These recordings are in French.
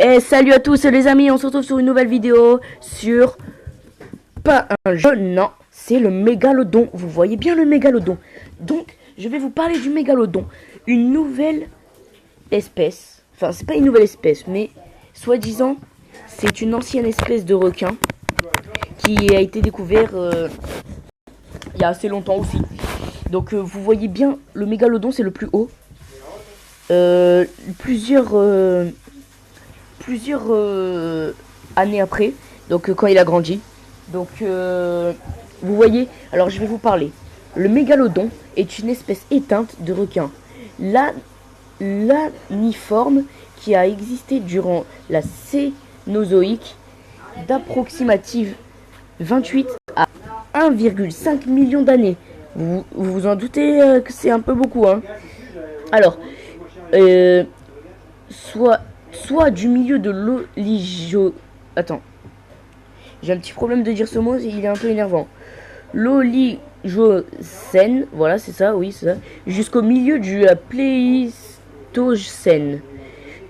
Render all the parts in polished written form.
Et salut à tous les amis, on se retrouve sur une nouvelle vidéo sur pas un jeu, non, c'est le mégalodon. Vous voyez bien le mégalodon. Donc, je vais vous parler du mégalodon, une nouvelle espèce. Enfin, c'est pas une nouvelle espèce, mais soi-disant, c'est une ancienne espèce de requin qui a été découvert il y a assez longtemps aussi. Donc, vous voyez bien, le mégalodon, c'est le plus haut. Plusieurs années après, donc quand il a grandi. Donc vous voyez, alors je vais vous parler. Le mégalodon est une espèce éteinte de requin laniforme qui a existé durant la Cénozoïque d'approximative 28 à 1,5 million d'années. Vous vous en doutez que c'est un peu beaucoup, hein. Alors, soit du milieu de l'oligocène. Attends. J'ai un petit problème de dire ce mot, il est un peu énervant. L'oligocène, voilà, c'est ça, oui, c'est ça. Jusqu'au milieu du Pléistocène.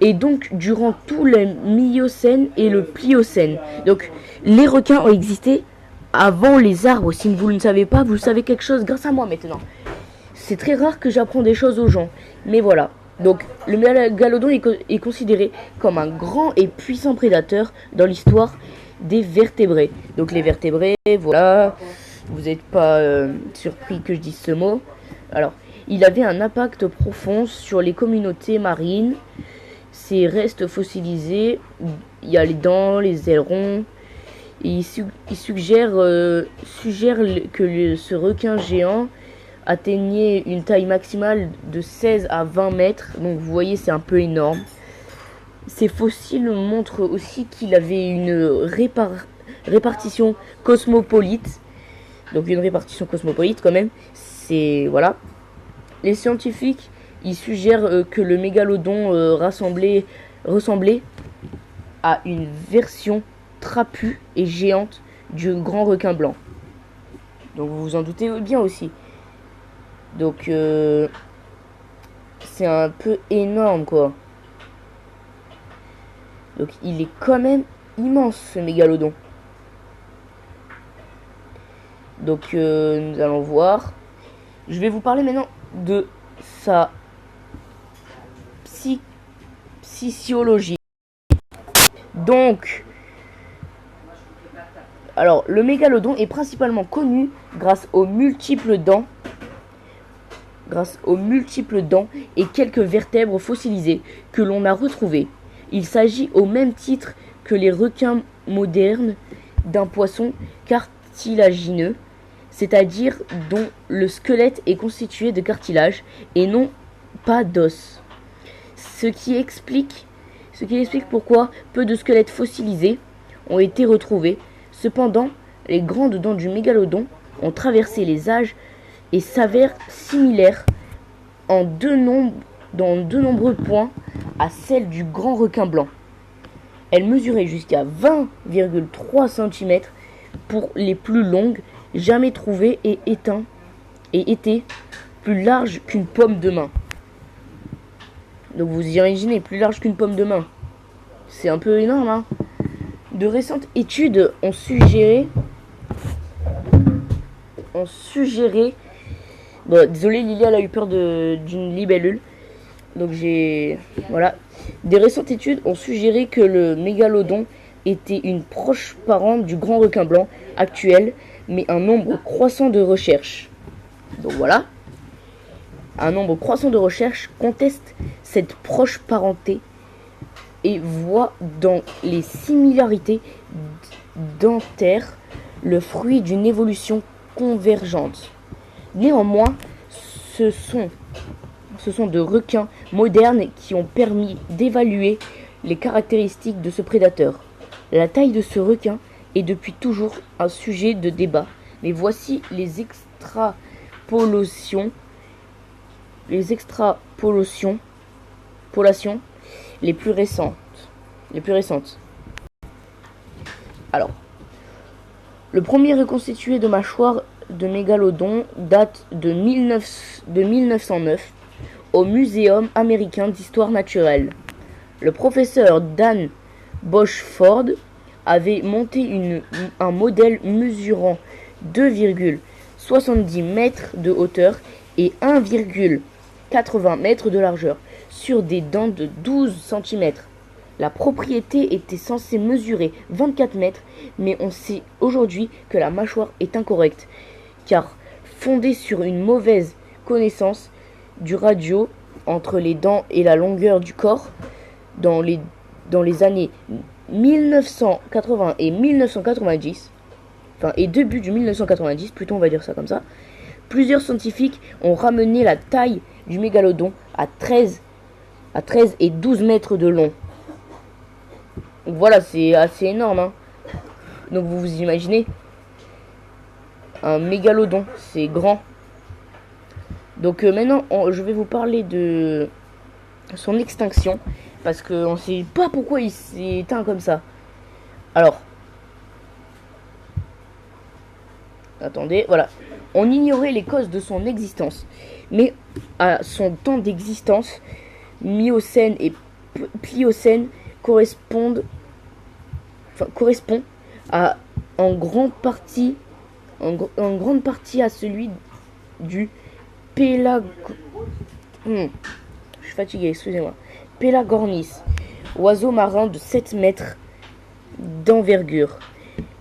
Et donc, durant tout le Miocène et le Pliocène. Donc, les requins ont existé avant les arbres. Si vous ne le savez pas, vous savez quelque chose grâce à moi maintenant. C'est très rare que j'apprends des choses aux gens. Mais voilà. Donc, le mégalodon est considéré comme un grand et puissant prédateur dans l'histoire des vertébrés. Donc, les vertébrés, voilà. Vous n'êtes pas surpris que je dise ce mot. Alors, il avait un impact profond sur les communautés marines. Ses restes fossilisés, il y a les dents, les ailerons. Et il suggère que ce requin géant atteignait une taille maximale de 16 à 20 mètres. Donc vous voyez, c'est un peu énorme. Ces fossiles montrent aussi qu'il avait une répartition cosmopolite. Donc une répartition cosmopolite quand même. C'est voilà. Les scientifiques, ils suggèrent que le mégalodon ressemblait à une version trapue et géante du grand requin blanc. Donc vous vous en doutez bien aussi. Donc c'est un peu énorme quoi. Donc il est quand même immense ce mégalodon. Donc nous allons voir. Je vais vous parler maintenant de sa psychologie. Donc alors le mégalodon est principalement connu grâce aux multiples dents et quelques vertèbres fossilisées que l'on a retrouvées. Il s'agit au même titre que les requins modernes d'un poisson cartilagineux, c'est-à-dire dont le squelette est constitué de cartilage et non pas d'os. Ce qui explique pourquoi peu de squelettes fossilisés ont été retrouvés. Cependant, les grandes dents du mégalodon ont traversé les âges et s'avèrent similaires dans de nombreux points à celles du grand requin blanc. Elles mesuraient jusqu'à 20,3 cm pour les plus longues jamais trouvées et étaient plus larges qu'une paume de main. Donc vous imaginez, plus large qu'une paume de main. C'est un peu énorme, hein. De récentes études ont suggéré. Bon, désolé, Lily, elle a eu peur d'une libellule. Donc voilà. Des récentes études ont suggéré que le mégalodon était une proche parente du grand requin blanc actuel, mais un nombre croissant de recherches. Donc voilà. Un nombre croissant de recherches conteste cette proche parenté et voit dans les similarités dentaires le fruit d'une évolution convergente. Néanmoins, ce sont de requins modernes qui ont permis d'évaluer les caractéristiques de ce prédateur. La taille de ce requin est depuis toujours un sujet de débat, mais voici les extrapolations les plus récentes. Alors, le premier reconstitué de mâchoire de mégalodon date de 1909 au Muséum américain d'histoire naturelle. Le professeur Dan Bochford avait monté un modèle mesurant 2,70 mètres de hauteur et 1,80 mètres de largeur sur des dents de 12 cm. La propriété était censée mesurer 24 mètres, mais on sait aujourd'hui que la mâchoire est incorrecte, car fondée sur une mauvaise connaissance du ratio entre les dents et la longueur du corps, dans les années 1980 et 1990, et début du 1990, plutôt on va dire ça comme ça, plusieurs scientifiques ont ramené la taille du mégalodon à 13 et 12 mètres de long. Donc voilà, c'est assez énorme, hein. Donc vous vous imaginez, un mégalodon, c'est grand. Donc maintenant, je vais vous parler de son extinction, parce qu'on ne sait pas pourquoi il s'est éteint comme ça. Alors, attendez, voilà. On ignorait les causes de son existence, mais à son temps d'existence, Miocène et Pliocène correspond en grande partie à celui du je suis fatigué, excusez-moi. Pelagornis, oiseau marin de 7 mètres d'envergure.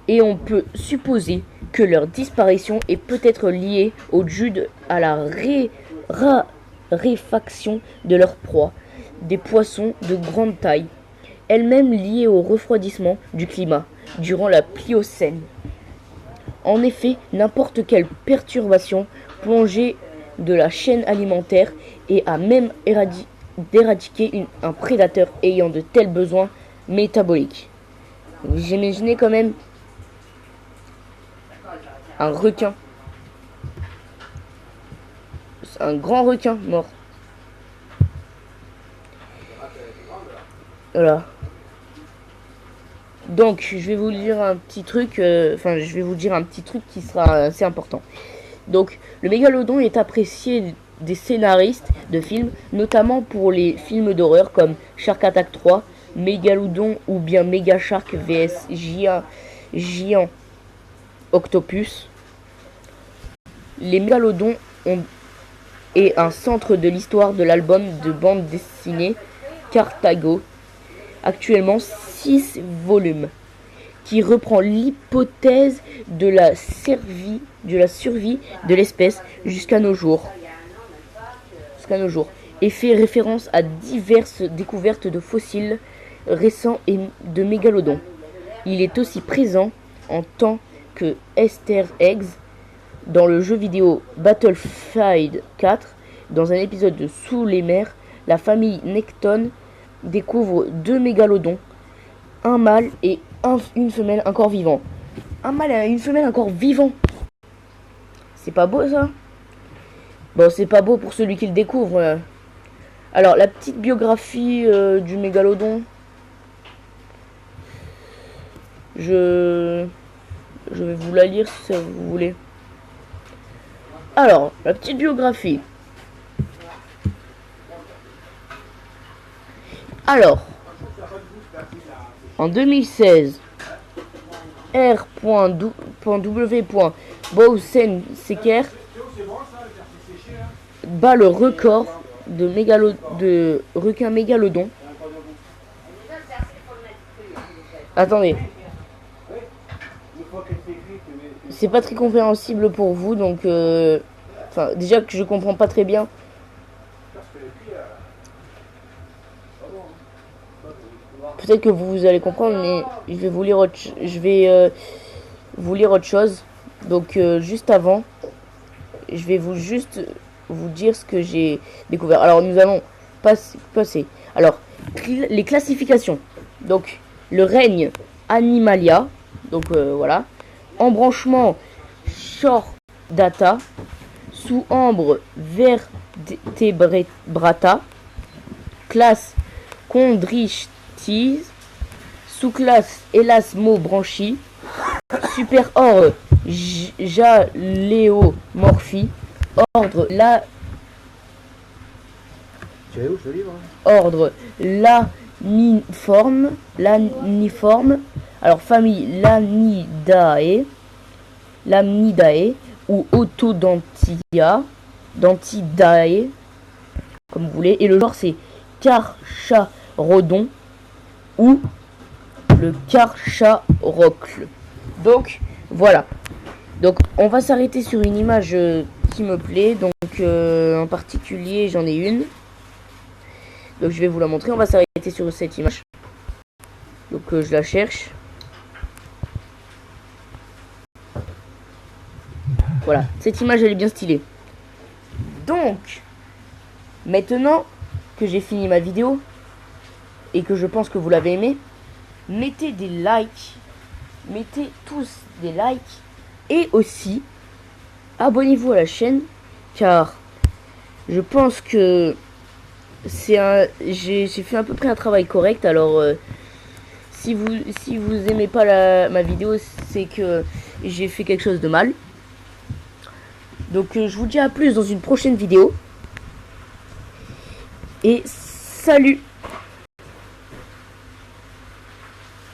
Et on peut supposer que leur disparition est peut-être liée dû à la raréfaction de leur proie, des poissons de grande taille, elle-même liée au refroidissement du climat durant la Pliocène. En effet, n'importe quelle perturbation plongée de la chaîne alimentaire et à même d'éradiquer un prédateur ayant de tels besoins métaboliques. Vous imaginez quand même un requin, un grand requin mort. Voilà. Donc je vais vous dire un petit truc, je vais vous dire un petit truc qui sera assez important. Donc le mégalodon est apprécié des scénaristes de films, notamment pour les films d'horreur comme Shark Attack 3, Mégalodon ou bien Mega Shark vs Giant Octopus. Les mégalodons est un centre de l'histoire de l'album de bande dessinée Cartago, actuellement 6 volumes, qui reprend l'hypothèse de la survie de l'espèce jusqu'à nos jours, et fait référence à diverses découvertes de fossiles récents et de mégalodons. Il est aussi présent en tant que Easter eggs dans le jeu vidéo Battlefield 4. Dans un épisode de Sous les mers, la famille Necton découvre 2 mégalodons, un mâle et une femelle encore vivant. Un mâle et une femelle encore vivant. C'est pas beau ça? Bon, c'est pas beau pour celui qui le découvre. Alors, la petite biographie du mégalodon. Je vais vous la lire si ça vous voulez. Alors, la petite biographie. Alors, en 2016, R.W. Bowsenseker bat le record de requin mégalodon. Attendez. C'est pas très compréhensible pour vous, donc déjà que je comprends pas très bien. Peut-être que vous allez comprendre, mais je vais vous lire autre chose. Donc juste avant, je vais vous dire ce que j'ai découvert. Alors nous allons passer. Alors les classifications. Donc le règne Animalia. Donc voilà. Embranchement Chordata. Sous-ambre Vertebrata. Classe Chondrichthyes. Sous-classe Elasmobranchie. Superordre Jaléomorphie. Ordre Tu es où ce livre? Ordre laniforme. Alors famille Lamnidae ou Dantidae, comme vous voulez. Et le genre c'est Carcharodon ou le Carcharocle. Donc voilà. Donc on va s'arrêter sur une image qui me plaît. Donc en particulier j'en ai une. Donc je vais vous la montrer. On va s'arrêter sur cette image. Donc je la cherche. Voilà, cette image elle est bien stylée. Donc maintenant que j'ai fini ma vidéo et que je pense que vous l'avez aimé, mettez des likes. Mettez tous des likes. Et aussi abonnez-vous à la chaîne, car je pense que j'ai fait à peu près un travail correct. Alors si vous aimez pas ma vidéo, c'est que j'ai fait quelque chose de mal. Donc je vous dis à plus dans une prochaine vidéo. Et salut!